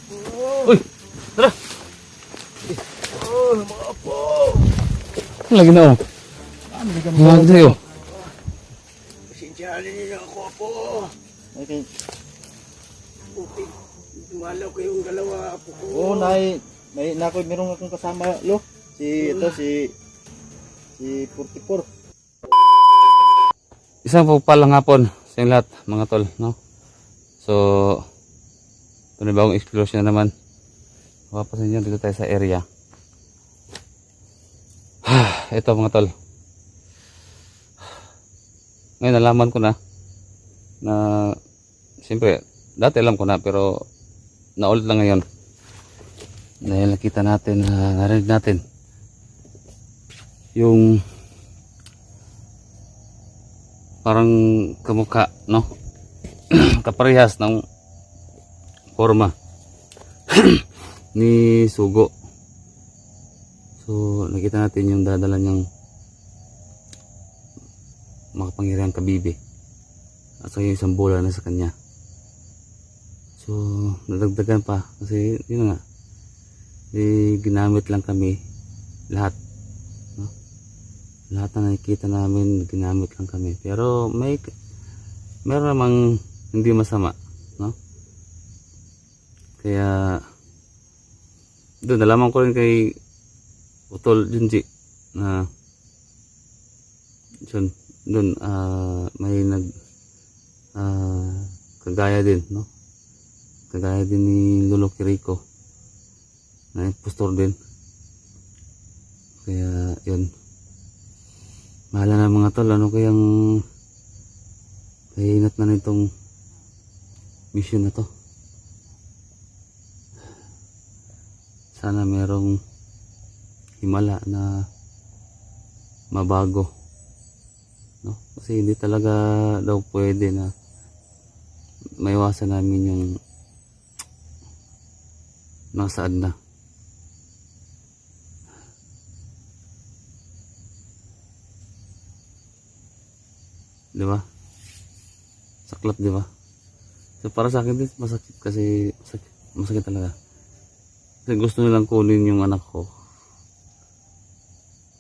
Uy! Tara! Oh, mga apo. Lagi na oh. Lagi sa'yo. Pasensyahan niyo ako, apo. Okay. Okay. Dumalaw kayong dalawa, apo ko. Oo, meron akong kasama, lo. Si 44. Isang pagpalang hapon sa inyong lahat, mga tol, no? So, panibagong explosion na naman. Mapapasin nyo, dito tayo sa area. Ito mga tol. Ngayon, nalaman ko na siyempre, dati alam ko na, pero naulit lang ngayon. Dahil nakita natin, narinig natin yung parang kamukha, no? Kaparehas ng forma ni Sugo. So nakita natin yung dadala niyang makapangyarihang kabibi at saka yung isang bola na sa kanya. So nadagdagan pa kasi yun nga, ginamit lang kami lahat, no? Lahat na nakikita namin ginamit lang kami, pero meron namang hindi masama, no? Kaya doon nalaman ko rin kay Utol Junji na doon may kagaya din, no? Kagaya din ni Lolo Kiriko na impostor din. Kaya yun, mahala na mga tol, ano kayang kahinat na nitong mission na to. Sana merong himala na mabago, no? Kasi hindi talaga daw pwede na maiwasan namin yung nasaad na. Di ba? Saklap, di ba? So para sa akin din masakit, kasi masakit talaga. Kasi gusto nilang kunin yung anak ko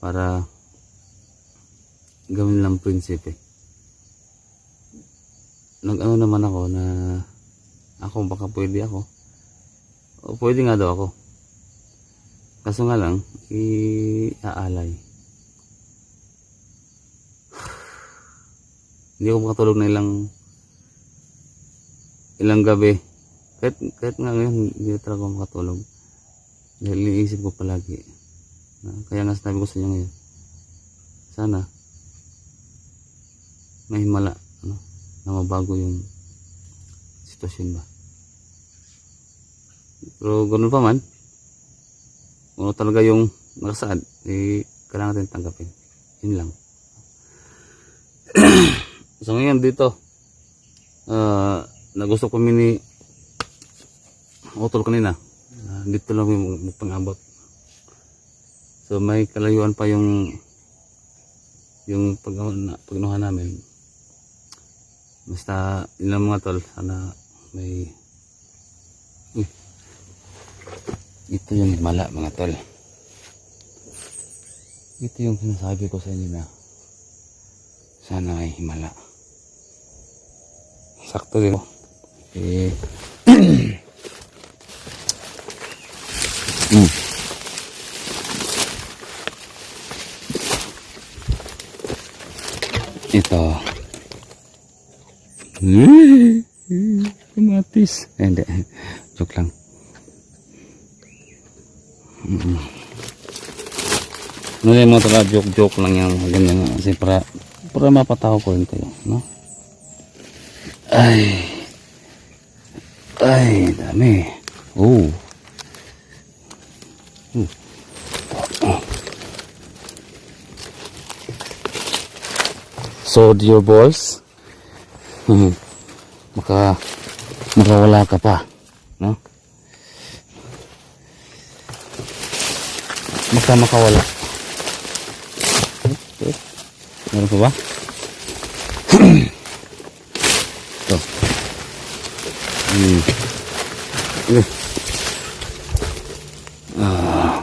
para gawin lang prinsipe. Nag-ano naman ako na ako baka pwede ako. O pwede nga daw ako. Kaso nga lang, iaalay. Hindi ako makatulog na ilang gabi. Kahit nga ngayon, hindi talaga ako makatulog. Dahil iniisip ko palagi. Kaya nga sabi ko sa inyo ngayon, sana may himala, ano, na mabago yung sitwasyon ba. Pero ganoon pa man, kung ano talaga yung nakasaad, kailangan natin tanggapin. Yun lang. So ngayon dito, nagusto ko ni Utol kanina, dito lang yung magpangabot. So may kalayuan pa yung pagnuhan namin. Basta ilang mga tol, sana may ito yung himala mga tol. Ito yung sinasabi ko sa inyo na sana may himala. Sakto din. Ito. Kamatis. Hindi. Joke lang. Ano yung mga taga joke lang yan. Ganyan. Kasi para mapatawa ko rin kayo. No? Ay, dami. Oh. So dear boys, makawala ka pa, no? Makawala. Meron pa ba? Ito. Oh.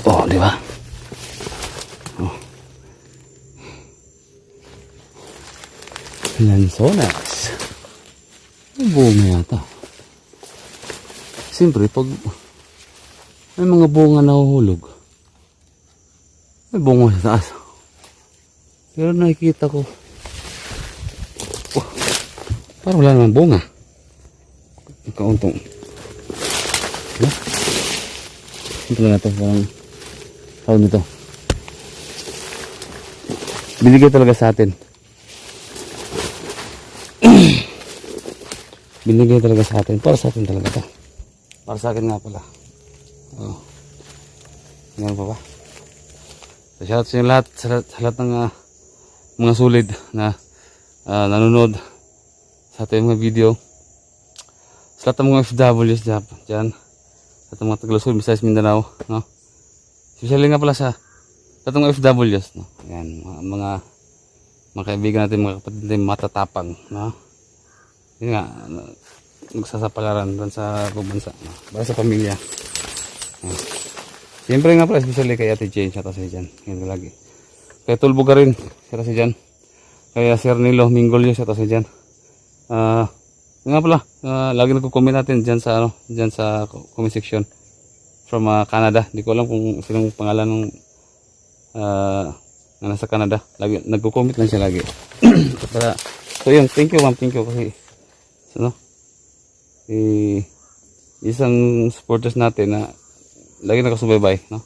Oh, di ba? Oh. Lansonas. May bunga yata. Siyempre, pag may mga bunga nahuhulog, may bunga sa taas. Pero nakikita ko, oh, parang wala naman bunga. Kauntong. Ano? Ito na ito, parang tawag nito. Binigay talaga sa atin. Binigay talaga sa atin. Para sa atin talaga ito. Para sa akin nga pala. Oh. Ganun pa ba? So, shout sa inyo lahat, sa lahat ng mga solid na nanonood sa ating mga video. Sa lahat ng mga FWs dyan, sa lahat ng mga Taglusod, Visayas, Mindanao, no? Especially nga pala sa lahat ng mga FWs, no? Ayan, mga kaibigan natin, mga kapatid natin, matatapang, no? Yun nga, magsasapalaran doon sa bansa, no? Para sa pamilya. No? Siyempre nga pala, especially kay Ate Jane, siya kasi dyan, yun lagi. Kaya Tulbo ka rin, siya kasi dyan. Kaya Sir Nilo Mingolio, siya kasi dyan. Nga pala, lagi nagko-comment natin dyan sa comment section from Canada. Hindi ko alam kung sinong pangalan ng na nasa Canada. Lagi nagko-comment lang siya lagi. Para, so yun, thank you ma'am, thank you kasi isang supporters natin na lagi nakasubaybay, no?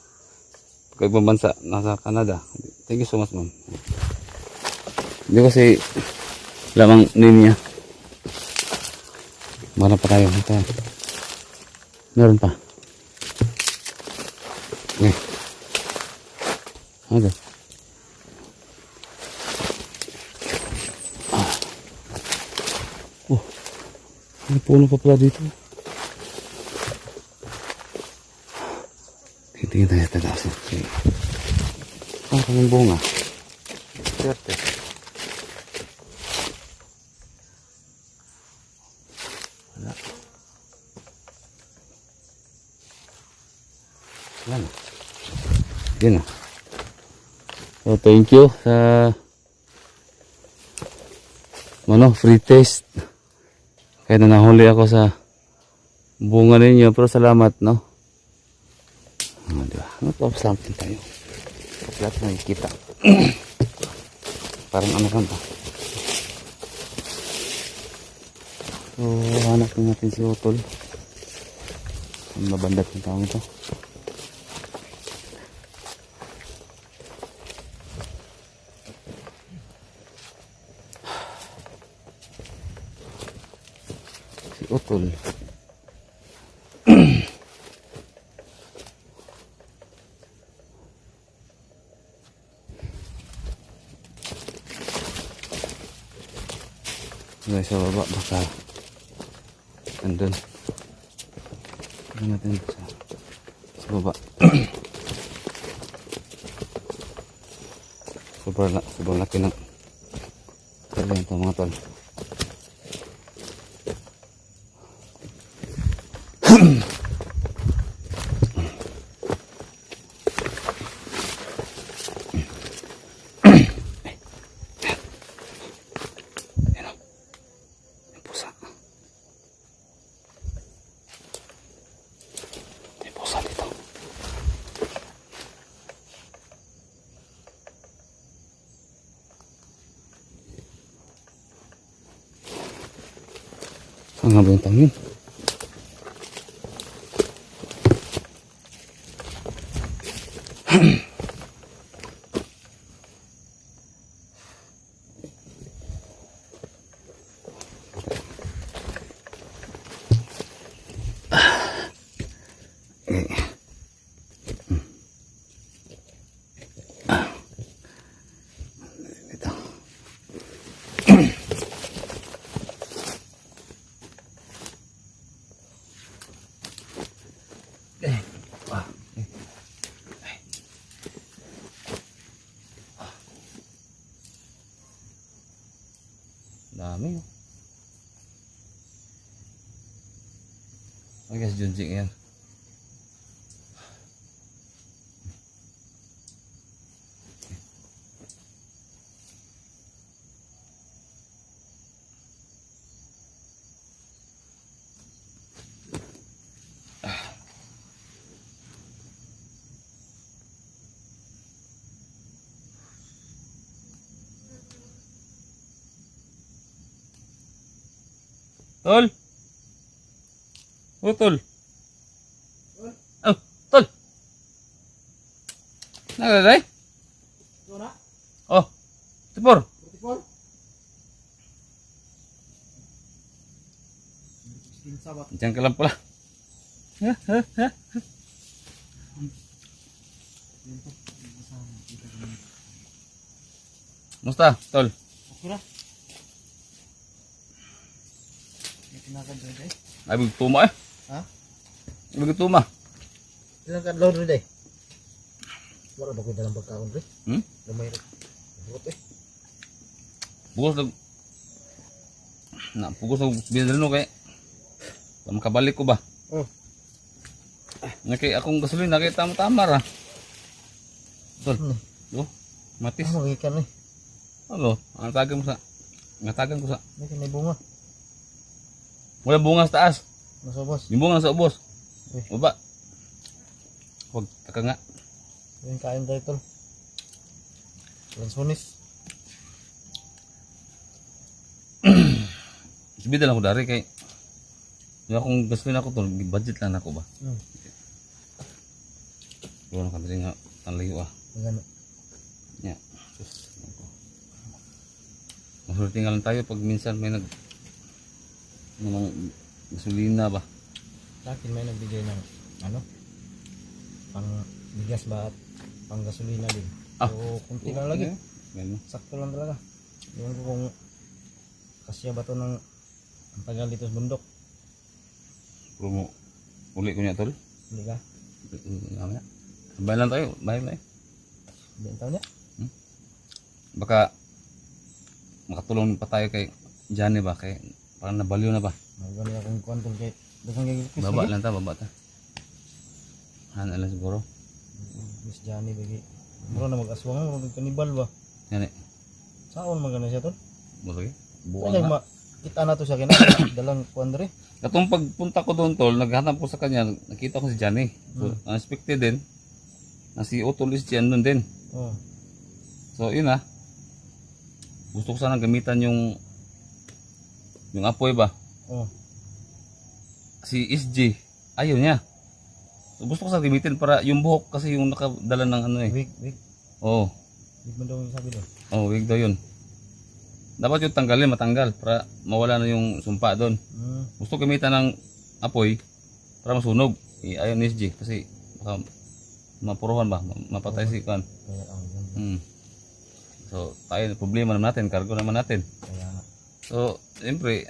Pag ibang bansa nasa Canada. Thank you so much ma'am. Hindi kasi lamang niya. Meron pa tayo. Meron pa. Okay. Ano? Oh. May puno pa pala dito. Tingin tayo sa tagas. Okay. Ang kaming bunga. Siyerte. Wala. Wala na. Yan na. So, thank you sa free taste. Kaya na nahuli ako sa bunga ninyo. Pero salamat, no? Diba? Salamat din tayo. Lahat nakikita. Parang ano kan ba? So, hanap natin si Utol. Ang mabandat ng taong ito. Si Utol. Guys, sa baba baka andun. Tignan natin sa baba. sobrang laki ng ito mga tol. Saan nga ba yung tangin? Dami. Ay guys, Junjing yan. Tol. Oh, tol. Oh, tol. Naglalay? Ito na? Oh, tipor. 44? 16 sabat. Diyan ka lang pala. Musta, tol? Okay na. May tinakad rin day. Ay, tuma eh. Ha? Ay, tuma. Tinakad law rin day. Wala ba ko dalang pagkaon rin? Gamay rin. Buot eh. Bugos lang. Pugos lang binadalo kay. Makabalik ko ba? Oh. Nakay akong gasolina kay tama-tama ra. Tol. Oh, matis. Ah, magikan eh. Ano? Ang tagan mo sa ngatagan ko sa May bunga. wala bunga sa taas. Nasa ubos. Yung bunga sa ubos. Eh. Baba. Huwag taka nga. Yung kain tayo tol. Lansunis. Subida lang ako dari kay yung akong gasolina ko tol, budget lang ako ba? Wala na kami nga tanlayo ah. Magano. Yeah. Sus. Masulti nga lang tayo pag minsan may namang gasolina ba? Sa akin may nagbigay ng ano? Pang bigas ba at pang gasolina din. Ah. So, kunti lang lagi. Ganun. Sakto lang talaga. Ewan ko kung kasya ba to ng ang tagal dito sa bundok. Promo. Uli ko niya tol. Hindi ka? Mamaya. Bayan lang tayo. Bayan na eh. Hindi taon niya? Baka makatulong pa tayo kay Johnny ba? Kay parang nabaliw na ba? Magano akong kwantong kay dagang gagawin. Baba lang ta, baba ta. Han lang siguro. Miss Johnny bagi. Muro na mag-aswang mo kanibal ba? Yan eh. Saon magano siya to? Busog eh. Buang Buang na. kita na to sa akin. Dalang kuandre. Katong pagpunta ko doon tol, naghanap ko sa kanya, nakita ko si Johnny. So, unexpected din. Na si Otol is dyan doon din. Oh. So, yun ah. Gusto ko sana gamitan yung apoy ba? Oh. Si SG, ayaw niya. So, gusto ko sana gamitin para yung buhok kasi yung nakadala ng ano eh. Wig. Oo. Wig mo daw yung sabi doon. Oh, wig daw yun. Dapat yung tanggalin, matanggal para mawala na yung sumpa doon. Gusto gamitan ng apoy para masunog. Ayaw ni SG kasi baka mapuruhan ba, mapatay si Kwan. Kaya ang So, tayo problema naman natin, cargo naman natin. kaya nga. So, siyempre,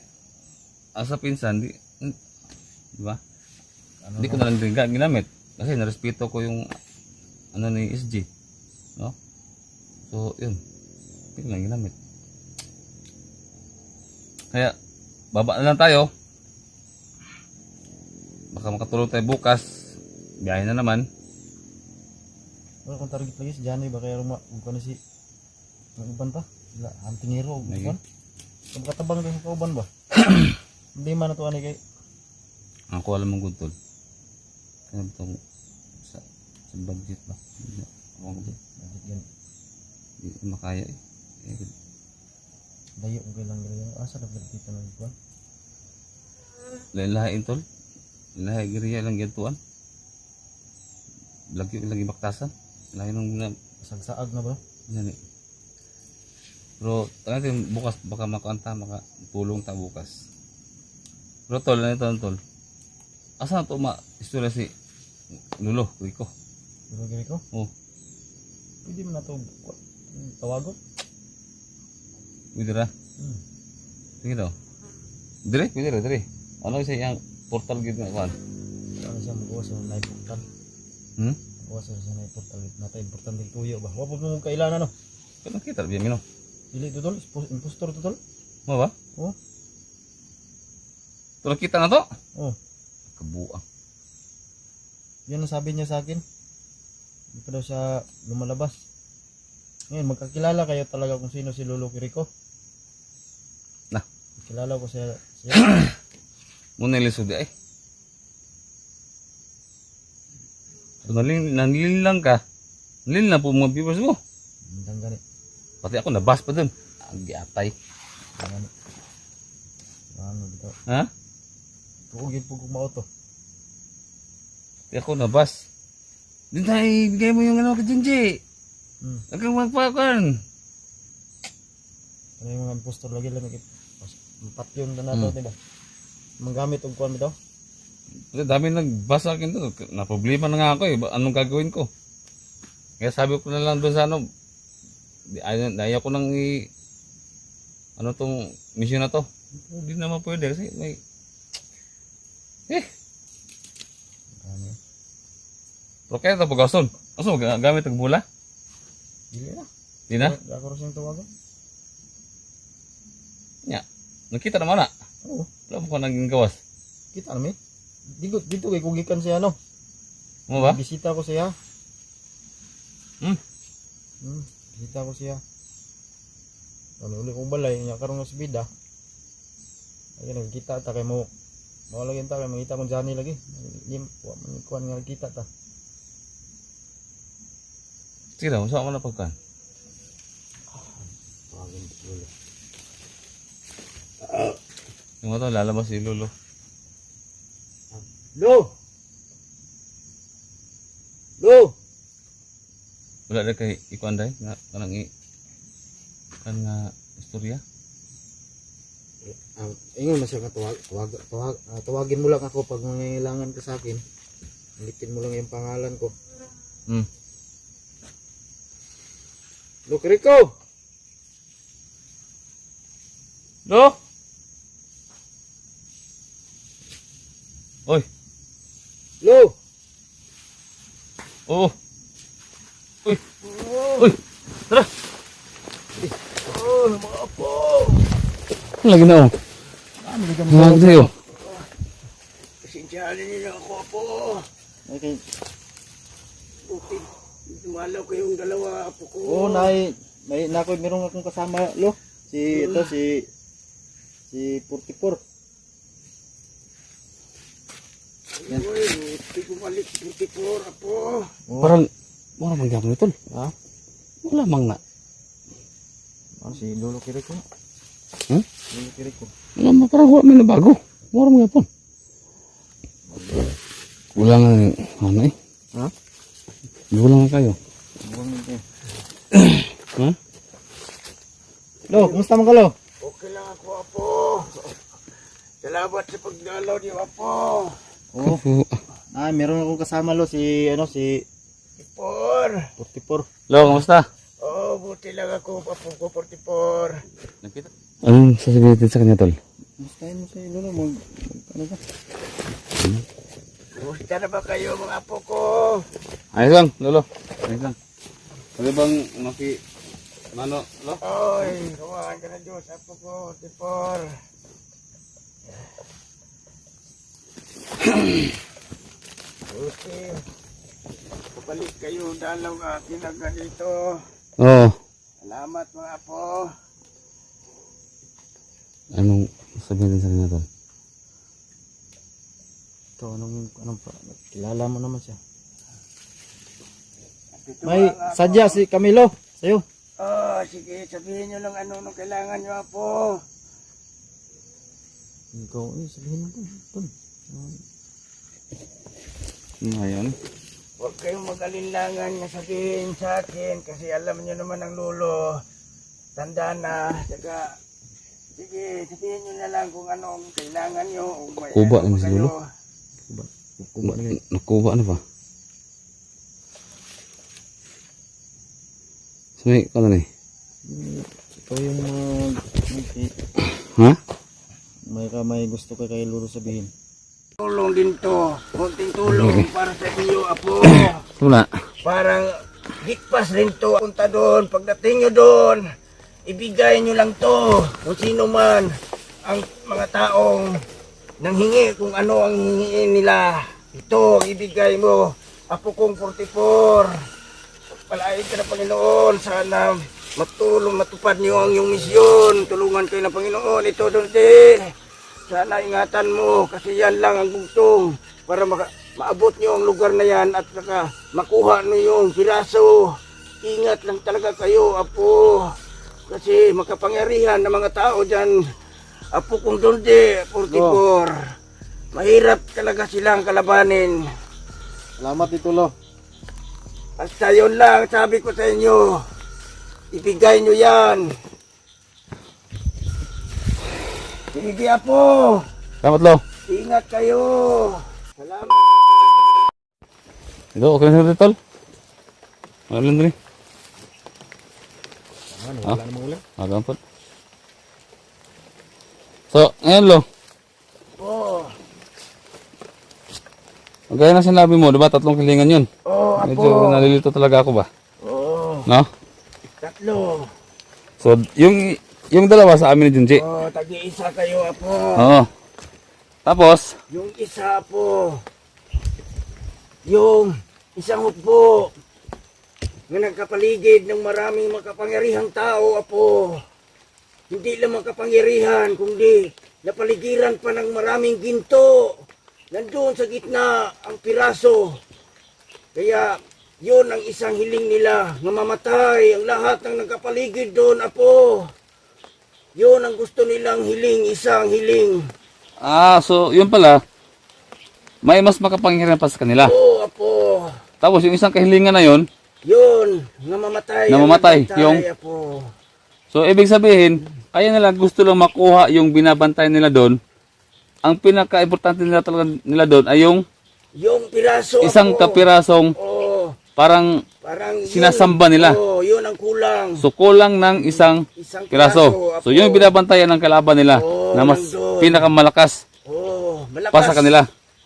asa pinsan, di ba? Ano Hindi ko na lang din ginamit kasi narespeto ko yung ano ni SG, no? So, yun. Hindi ko lang ginamit. Kaya, baba na lang tayo. Baka makatulog tayo bukas. Biyahe na naman. Wala kong target lagi si Johnny ba kaya kung si ang uban pa? Wala, antingero Lagi. uban. Kung katabang rin sa kauban ba? Hindi man na to ani kay Ako alam mong gudtol. Kaya itong sa budget ba? Hindi. Ako bakit yan? Hindi makaya eh. Dayo ko kailang gano'n. Asa na dito ng kuan? Lain-lain tol. Lain giriya lang gantuan. Lagi baktasan. Lain ng Sagsaag na ba? yan eh. Pero natin bukas baka makanta makatulong ta bukas. Pero tol na ito tol. Asa na to istorya si Lulo, Rico? Pero gani ko? Oh, Pwede mo na to tawagon? pwede ra. Sige daw. Dire, pwede ra, dire. Ano isa yung portal gid nga kan? Ano siya magawa sa night portal? Magawa sa night portal. Nata importante tuyo ba? Wapos mo kailangan no? Kaya nakita biya mino. Dili to tol, impostor to tol. Mo ba? Oh, Ito nakita na to? oh. Kabuang. Yan ang sabi niya sa akin. Hindi pa daw siya lumalabas. Ngayon, magkakilala kayo talaga kung sino si Lolo Kiriko. Nah. Kilala ko siya. Muna ilisod eh. So, nanlilin lang ka. Nanlilin lang po mga viewers mo. Hindang gani. Pati ako nabas pa dun. Ang giatay. Gani. Ano dito? Ha? Tuugin po kung mauto. Pati ako nabas. Din tayo, bigay mo yung ano ka Jinji. Huwag kang magpakan. Ano yung mga impostor lagi lang. Patyon na nato, diba? Manggamit og kuan mi daw. Kasi dami nagbasa akin doon. Na problema na nga ako eh. Anong gagawin ko? Kaya sabi ko na lang doon sa ano. Ayaw ko nang ano tong mission na to. Hindi naman pwede kasi may Ano? pero kaya ito pag ason. Ason gamit ang bula? Dili na. Di na? Ako rin siyang tawagan. Nya. Nakita naman na. Oo. Wala mo ko naging gawas. Kita namin. Dito kay kugikan siya ano. Mo ba? Bisita ko siya. Hmm. Bisita ko siya. Ano uli kong balay niya karon nga subida. Ay nagkita ta kay mo. Mawala ta kay makita ko Johnny lagi. Lim wa man kuan nga kita ta. Sige daw, saan mo na pagkan? Tawagin ulo. Yung ito, lalabas si Lolo. Lo. Lo. Wala na kay ikuan day nga kanang kan nga istorya. Ingon na siya tawagin mo lang ako pag mangailangan ka sa akin. Ulitin mo lang yung pangalan ko. Lo Kiriko. Lo! Oy! Lo. Oh! Uy! Uy! Tara! Oh, mga apo. Lagi na oh. Lagi sa'yo. Pasensyahan niyo na ako, apo. Okay. Bukid. Dumalaw kayong dalawa, apo ko. Oo, may nakoy merong akong kasama, Lo. Si 44. Yan. Uy, hindi ko balik 44, apo. Parang wala mang gapon ito. Ha? Wala mang na. Ano si Lolo Kiriko? Hmm? Lolo Kiriko. Wala mang parang wala may nabago. Wala mang gapon. Wala nga ano eh. Ha? Wala nga kayo. Ha? Lo, kumusta man ka, Lo? Okay lang ako, apo. Salamat sa pagdalaw niyo, apo. Oo. Kapo. Meron akong kasama, Lo, si 44. Tipor. Lo, kamusta? Oh, buti lang ako, apo ko, 44. Nakita? Anong sasabihin natin sa kanya, Tol? Kumustahin mo si Lolo? Ano ka? Kumusta na ba kayo, mga apo ko? Ayos lang, Lolo. Ayos lang. Pwede bang Mano, Lo? Oy, kawahan ka na Diyos, apo ko, Tipor. Buti. Kapalik kayo, dalaw nga, tinaga dito. Oo. Salamat, mga apo. Anong sabihin natin sa kanya, Tol? Ito, anong pa? Kilala mo naman siya. Dito May mga apo. sadya si Camilo sa'yo. Oh, sige, sabihin nyo lang ano nung kailangan nyo, apo. Ikaw, sabihin mo to. Ngayon. Huwag kayong mag-alinlangan na sabihin sa akin kasi alam nyo naman ang lolo. Tanda na. Saka, sige, sabihin nyo na lang kung anong kailangan nyo. Kung may Kuba ano lang si kayo. Lolo. Nakuha na ba? So may kano na eh? Ikaw yung Ha? may gusto ka kay Lolo sabihin. Tulong din to. Kunting tulong para sa inyo, apo. Wala. Parang hikpas rin to. Punta doon. Pagdating nyo doon, ibigay nyo lang to. Kung sino man. ang mga taong nanghingi kung ano ang hingin nila. Ito ang ibigay mo, Apo kong 44. Palain ka ng Panginoon, sana matupad niyo ang iyong misyon. Tulungan kayo ng Panginoon. Ito doon din. Sana ingatan mo kasi yan lang ang bugtong para maabot niyo ang lugar na yan at makuha niyo yung piraso. Ingat lang talaga kayo, Apo. Kasi makapangyarihan ng mga tao dyan. Apo kong Donde, 44. Mahirap talaga silang kalabanin. Salamat dito lo. Basta yun lang, sabi ko sa inyo. Ibigay nyo yan. Sige, Apo. Salamat lo. Ingat kayo. Salamat. Ito, okay na sa tol. Wala lang din. Wala namang ulan. Wala po. So, ngayon lo. Oh, Gaya na sinabi mo, diba 3 kilingan yun? Apo. Medyo nalilito talaga ako ba? Oh, No? 3. So, yung dalawa sa amin ni Junji. Oh, tagi-isa kayo, Apo. Oo. Tapos, Yung isa, Apo. Yung isang hukbo na nagkapaligid ng maraming makapangyarihang tao, Apo. Hindi lang makapangyarihan, kundi napaligiran pa ng maraming ginto. Nandun sa gitna ang piraso. Kaya yun ang isang hiling nila, na mamatay ang lahat ng nagkapaligid doon, Apo. Yun ang gusto nilang hiling, isang hiling. so, yun pala, may mas makapangyarihan pa sa kanila. Oo, Apo. Tapos, yung isang kahilingan na yun, Yun, namamatay. Namamatay, ang yung- nagbantay, Apo. so, ibig sabihin, kaya nila gusto lang makuha yung binabantay nila doon. Ang pinaka-importante nila talaga nila doon ay yung Yung piraso, isang Apo. kapirasong Oo, parang parang yun. sinasamba nila. Oo, yun ang kulang. So, kulang ng isang Isang piraso. Apo. So, yung binabantayan ng kalaban nila Oo, na mas nandun. pinakamalakas Oo, malakas. pa sa kanila.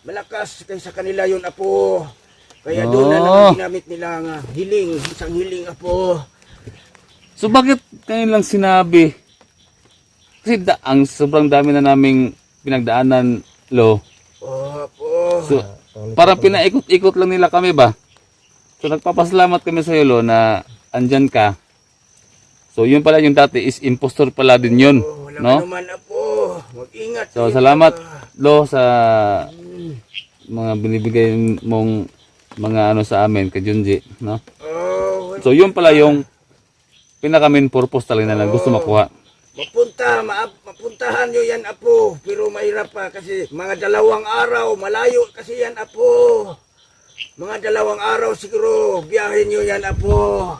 Malakas kaysa kanila yun, Apo. Kaya doon na Oo. lang ginamit nila ang hiling, isang hiling, Apo. So, bakit ngayon lang sinabi? Kasi ang sobrang dami na naming pinagdaanan, lo. Oo, Apo. So, parang pinaikot-ikot lang nila kami ba? So, nagpapasalamat kami sa iyo, lo, na andyan ka. So, yun pala yung dati is impostor pala din yun. Oo, wala No? naman, Apo. Mag-ingat. So, kayo, salamat, Papa. lo, sa mga binibigay mong mga ano sa amin, kay Junji, no? Oo, So, yun pala yung pinaka main purpose talaga na gusto makuha. mapuntahan nyo yan, Apo. Pero mahirap pa kasi mga 2 araw, malayo kasi yan, Apo. Mga 2 araw siguro, biyahin nyo yan, Apo.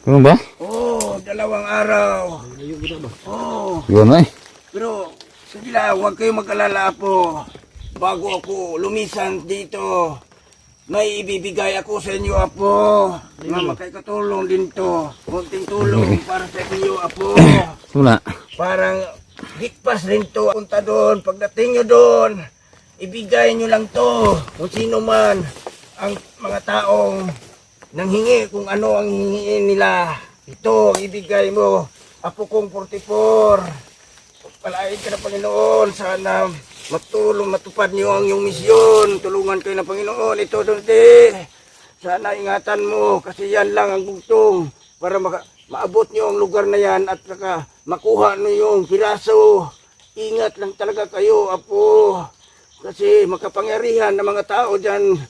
Ano ba? Oo, 2 araw. Oo. Yun ay. Pero, sige lang, huwag kayong mag-alala, Apo. Bago ako lumisan dito, may ibibigay ako sa inyo, Apo. Nga makikatulong din to. Kunting tulong para sa inyo, Apo. Wala. Parang higpas rin to. Punta doon, pagdating nyo doon, ibigay nyo lang to. Kung sino man ang mga taong nanghingi kung ano ang hingin nila. Ito, ibigay mo. Apo kong 44. Palain ka ng Panginoon. Sana matupad niyo ang iyong misyon. Tulungan kayo ng Panginoon. Ito doon din. Sana ingatan mo kasi yan lang ang bugtong para maabot niyo ang lugar na yan at makuha niyo yung piraso. Ingat lang talaga kayo, Apo. Kasi makapangyarihan ng mga tao dyan.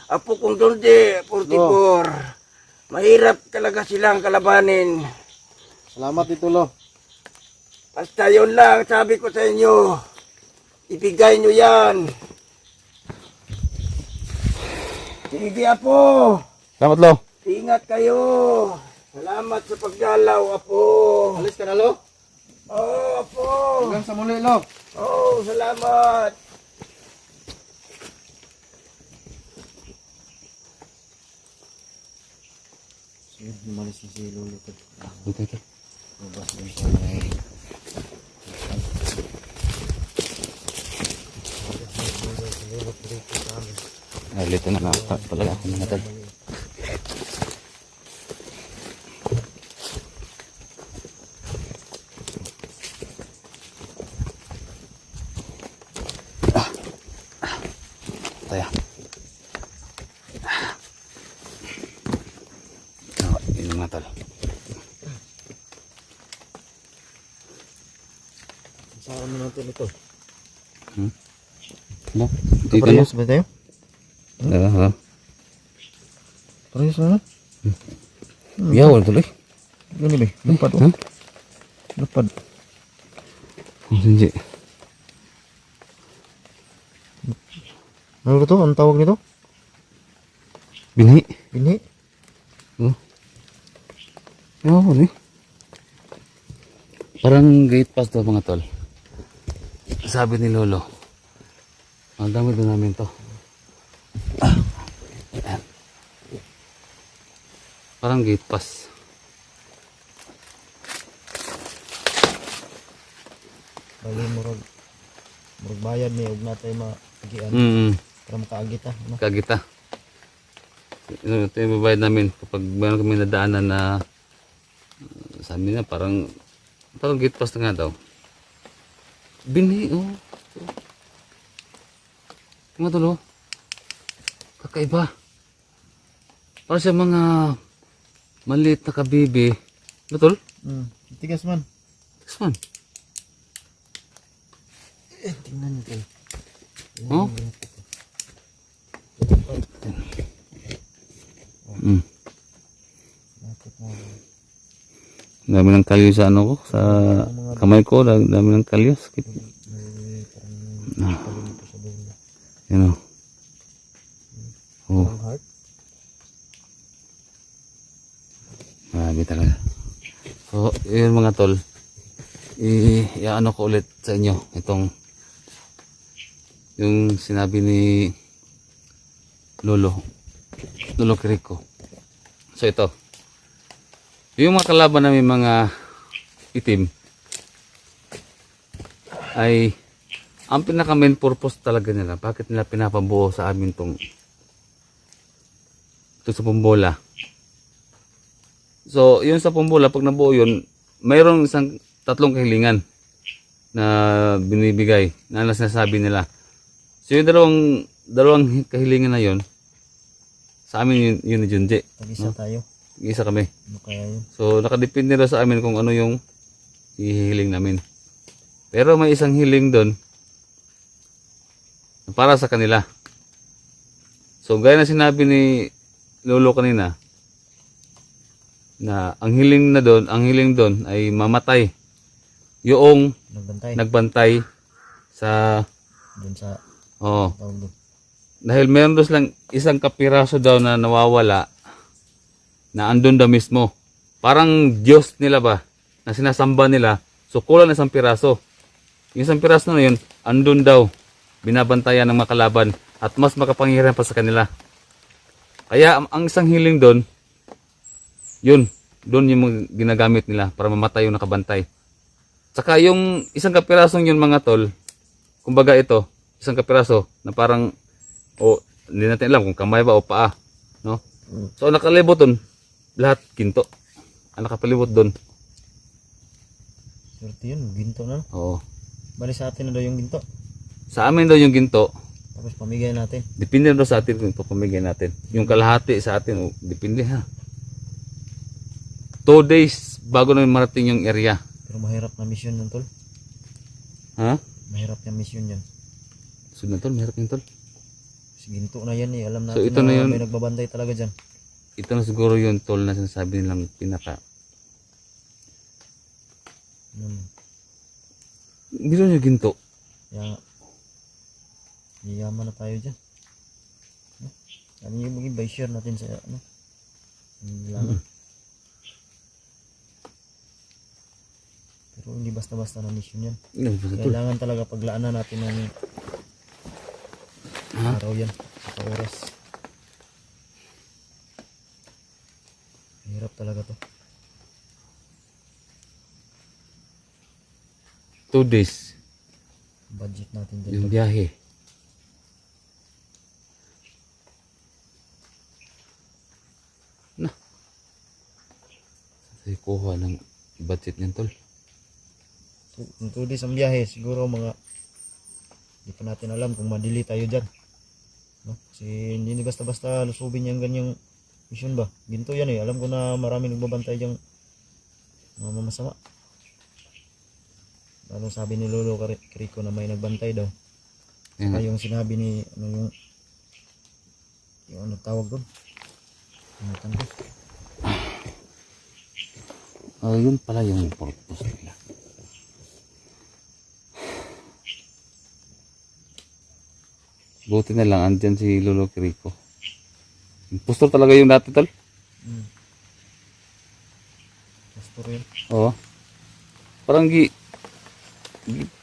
Apo kong Donde, 44. Mahirap talaga silang kalabanin. Salamat dito lo. Basta yun lang, sabi ko sa inyo. Ibigay nyo yan. Sige, Apo. Salamat, lo. Ingat kayo. Salamat sa pagdalaw, Apo. Alis ka na lo. Oo, Apo. Hanggang sa muli lo. Oo, salamat. Malis na si Lolo ko. Ito. Bubas din sa Lito na talaga ako mga tag. Ayan mga tol. Saan mo natin ito? Ano? Dito na. Parehas ba tayo? Oo. Parehas na? Yaw, tol eh. Gani ba? Lapad Ha? oh. Lapad. Hindi. Ano to? Ang tawag nito? Binhi. Binhi? Oo, eh. Parang gate pass to mga tol. Sabi ni Lolo. Ang dami doon namin to. Ayan. Parang gate pass. Bali murag bayad ni ug natay maagian para makaagit ano. Kagita. Ito yung babayad namin kapag meron kami nadaanan na sabi na parang gate pass na nga daw. Binhi, oh. Mga tol, oh. Kakaiba. Para sa mga maliit na kabibi. Ano tol? Tigas man. This one. Tingnan niyo. Oh? Dami ng kalyo sa ano ko, sa kamay ko, dami ng kalyo. Sakit. Yan o. Oh. Heart. Marami talaga. So, yun mga tol. I-ano ko ulit sa inyo. Itong yung sinabi ni Lolo Kiriko. So ito. Yung mga kalaban namin mga itim ay ang pinaka main purpose talaga nila. Bakit nila pinapabuo sa amin ito sa Pumbola. So, yun sa Pumbola, pag nabuo yun, mayroong tatlong kahilingan na binibigay na sinasabi nila. So, yung dalawang kahilingan na yun, sa amin yun ni Junji. Tag-isa tayo. Isa kami. Ano kaya yun? So, nakadepende na sa amin kung ano yung hihiling namin. Pero may isang hiling doon para sa kanila. So, gaya na sinabi ni Lolo kanina, na ang hiling doon ay mamatay yung nagbantay sa dun sa tawag doon. Dahil meron doon lang isang kapiraso daw na nawawala na andun daw mismo. Parang Diyos nila ba na sinasamba nila. So kulang na isang piraso. Yung isang piraso na yun, andun daw binabantayan ng makalaban at mas makapangyarihan pa sa kanila. Kaya ang isang hiling doon, doon yung ginagamit nila para mamatay yung nakabantay. Saka yung isang kapirasong yun mga tol, kumbaga ito, isang kapiraso na parang, hindi natin alam kung kamay ba o paa. No? So nakalibot doon, lahat ginto. Ang nakapalibot doon. Swerte yun, ginto na. Oo. Bali sa atin na daw yung ginto. Sa amin daw yung ginto, Tapos pamigay natin. depende daw sa atin kung ipapamigay natin. Yung kalahati sa atin, depende ha. 2 days bago na marating yung area. Pero mahirap na mission yun, tol. Ha? Mahirap na mission yan. Sunod tol, meron yung tol. Kasi ginto na yan eh. Alam natin So, ito na yun. may nagbabantay talaga dyan. Ito na siguro yung tol na sinasabi nilang pinaka. Biro nyo ginto. Kaya yayaman na tayo dyan. Ano yung maging by share natin sa ano? Lang. Pero hindi basta-basta na mission yan. Kailangan talaga paglaanan natin ng araw yan. Sa oras. Hirap talaga to. 2 days. Budget natin dyan. Yung biyahe. Na. Sa'yo kuha ng budget niyan tol. Kung 2 days ang biyahe, siguro mga hindi pa natin alam kung madili tayo dyan. No? Kasi hindi basta-basta lusubin yung ganyang mission ba? Ginto yan eh. Alam ko na marami nagbabantay diyang mga masama. Ano sabi ni Lolo Rico na may nagbantay daw. Yan nga. Saka yung sinabi ni ano yung ano tawag doon. Ano ko? Oh, yun pala yung purpose nila. Buti na lang andyan si Lolo Rico. Impostor talaga yung dati, tol. Pastor yun. Oo. Parang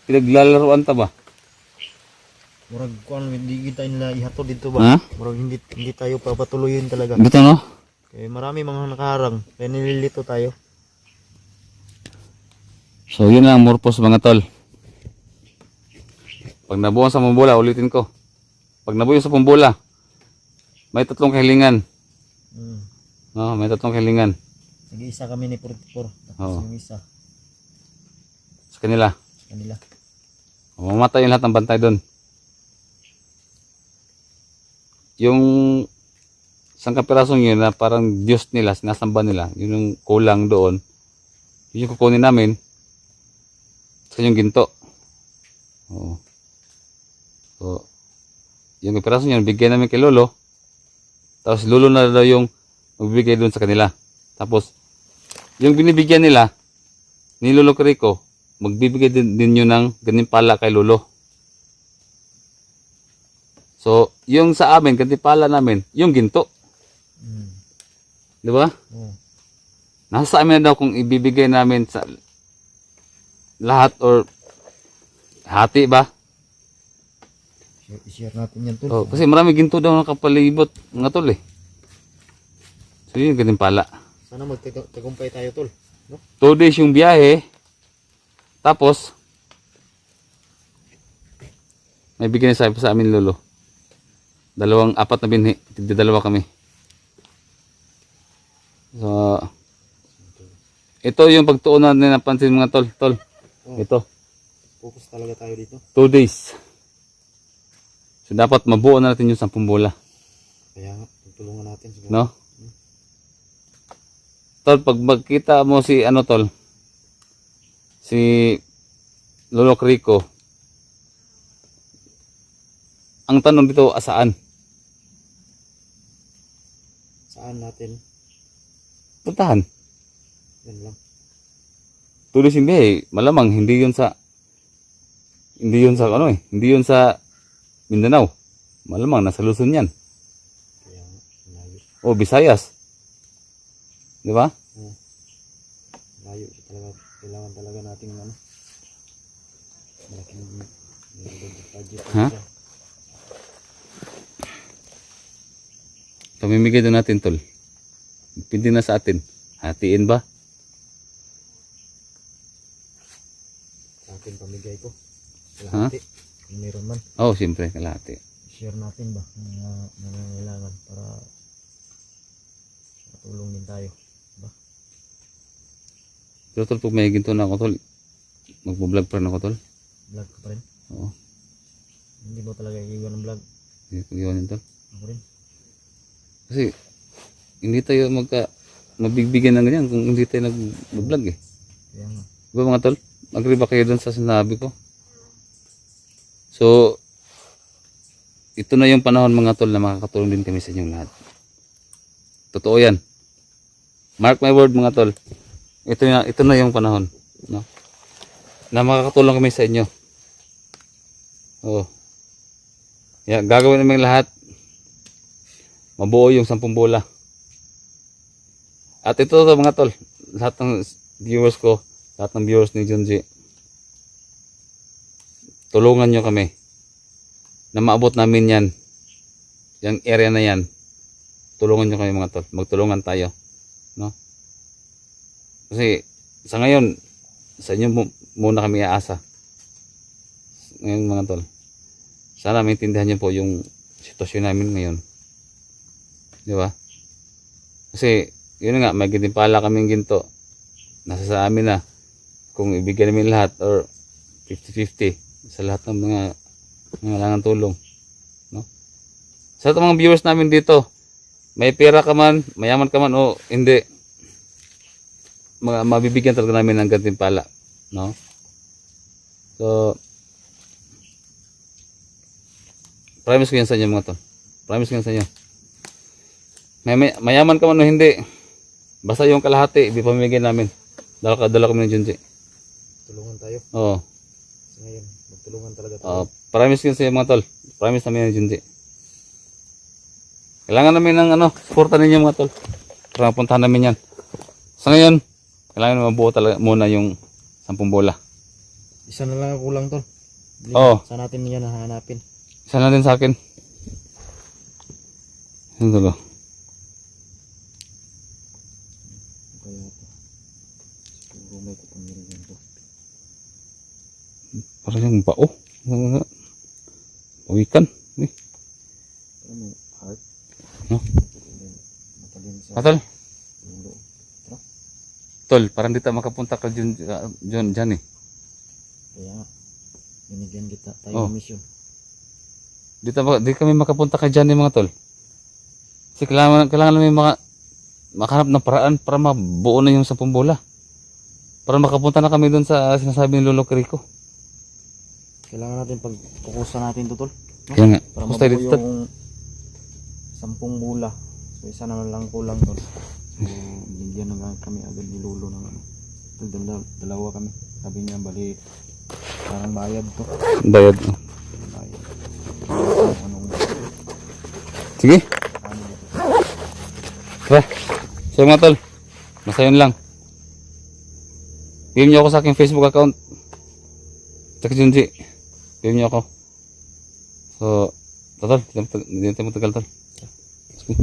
pinaglalaroan ta ba? Murag kuan hindi kita nila ihatod dito Ha? ba? Murag hindi tayo papatuloyin talaga. Dito, no? Kaya marami mga nakaharang. Kaya nililito tayo. So, yun lang ang purpose, mga tol. Pag nabuo sa pambola, ulitin ko. Pag nabuo sa pambola, may 3 kahilingan. No, may 3 kahilingan. Nag-iisa kami ni 44. Tapos Oo. yung isa Sa kanila. sa kanila. Mamatay yung lahat ng bantay doon. Yung isang kapirasong yun na parang Diyos nila, sinasamba nila, yun yung kulang doon. Yun yung kukunin namin. Sa yung ginto. Oo. So, yung kapirasong yun, bigyan namin kay Lolo. Tapos Lolo na daw yung magbibigay doon sa kanila. Tapos, yung binibigyan nila, ni Lolo Rico, magbibigay din yun ng ganipala kay Lolo. So, yung sa amin, ganipala namin, yung ginto. Di ba? Oo. Nasa amin na daw kung ibibigay namin sa lahat or hati ba? I-share natin yan tol. Oh, kasi marami ginto daw nakapalibot mga tol eh. So, yun yung ganipala. Sana magtagumpay tayo tol. No? 2 days yung biyahe. Tapos, may bigyan sa amin Lolo. 4 na binhi. Tigdadalawa kami. So, ito yung pagtuon natin napansin mga tol. Tol. Ito. Focus talaga tayo dito. 2 days. So, dapat mabuo na natin yung 10 bola. Kaya nga, tutulungan natin siguro. No? Tol, pag magkita mo si ano tol, si Lolo Rico, ang tanong dito, asaan? Saan natin? Puntahan. Yan lang. Tuloy yung biyahe, malamang hindi yun sa hindi yun sa Mindanao. Malamang nasa Luzon yan. Kaya nga, layo. O Visayas. Di ba? Layo talaga. Kailangan talaga natin ano. Malaking budget. Ha? Pamimigay doon natin tol. Pindi na sa atin. Hatiin ba? Sa akin pamigay ko. Ha? Kalahati. Kung meron man. Oh, siyempre, kalahati. Share natin ba? Nangangailangan para matulong din tayo. Ba? Pero tol, pag may ginto na ako tol, magbo-vlog pa rin ako tol. Vlog ka pa rin? Oo. Hindi mo talaga iiwan ng vlog? Hindi ko iwanin tol. Ako rin. Kasi, hindi tayo mabigbigyan ng ganyan kung hindi tayo nag-vlog eh. Kaya nga. Diba mga tol? Agree ba kayo dun sa sinabi ko? So, ito na yung panahon mga tol na makakatulong din kami sa inyong lahat. Totoo yan. Mark my word mga tol. Ito na yung panahon. No? Na makakatulong kami sa inyo. Oo. Yeah, gagawin namin lahat. Mabuo yung 10 bola. At ito to mga tol. Lahat ng viewers ko. Lahat ng viewers ni Junji. Tulungan nyo kami. Na maabot namin yan. Yung area na yan. Tulungan nyo kami mga tol. Magtulungan tayo. No? Kasi sa ngayon, sa inyo muna kami aasa. Ngayon mga tol. Sana maintindihan nyo po yung sitwasyon namin ngayon. Di ba? Kasi, yun nga, may gintimpala kaming ginto. Nasa sa amin na. Kung ibigyan namin lahat or 50-50 sa lahat ng mga kailangan tulong. No? Sa mga viewers namin dito, may pera ka man, mayaman ka man o hindi, mabibigyan talaga namin ng gantimpala, no? So, promise ko yan sa inyo mga tol. Promise ko yan sa inyo. Mayaman ka man o hindi, basta yung kalahati, ipamimigay namin. Dala kami ng Junji. Tulungan tayo. Oo. Kasi ngayon, magtulungan talaga tayo. Promise ko yan sa inyo mga tol. Promise namin ng Junji. Kailangan namin ng suporta ninyo mga tol. Para mapuntahan namin yan. Sa ngayon, kailangan na mabuo talaga muna yung 10 bola. Isa na lang ang kulang tol. Oo. Saan natin yan hahanapin? Isa na din sa akin. Ano ba? Kaya ito. Siguro may kapangyarihan to. Parang yung bao. Pawikan. Ano may heart? No? Matalim sa Patol. ulo. Tol, parang dito makapunta ka dyan eh. Kaya nga, binigyan kita tayo Oh. ng mission. Di kami makapunta ka dyan eh mga tol. Kasi kailangan namin makahanap ng paraan para mabuo na yung 10 bola. Para makapunta na kami dun sa sinasabi ni Lolo Kiriko. Kailangan natin pagpukusan natin to tol. No? Kaya nga, Para pusta mabuo dito tol. yung 10 bola. So isa na lang kulang tol. So binigyan na nga kami agad ni Lolo ng dalawa kami. Sabi niya bali parang bayad to. Bayad. Bayad. Anong Sige. ano dito? Tara. So mga tol, basta yun lang. PM nyo ako sa aking Facebook account. Tsaka Junji. PM nyo ako. So, tol, hindi tayo matagal tol. Sige.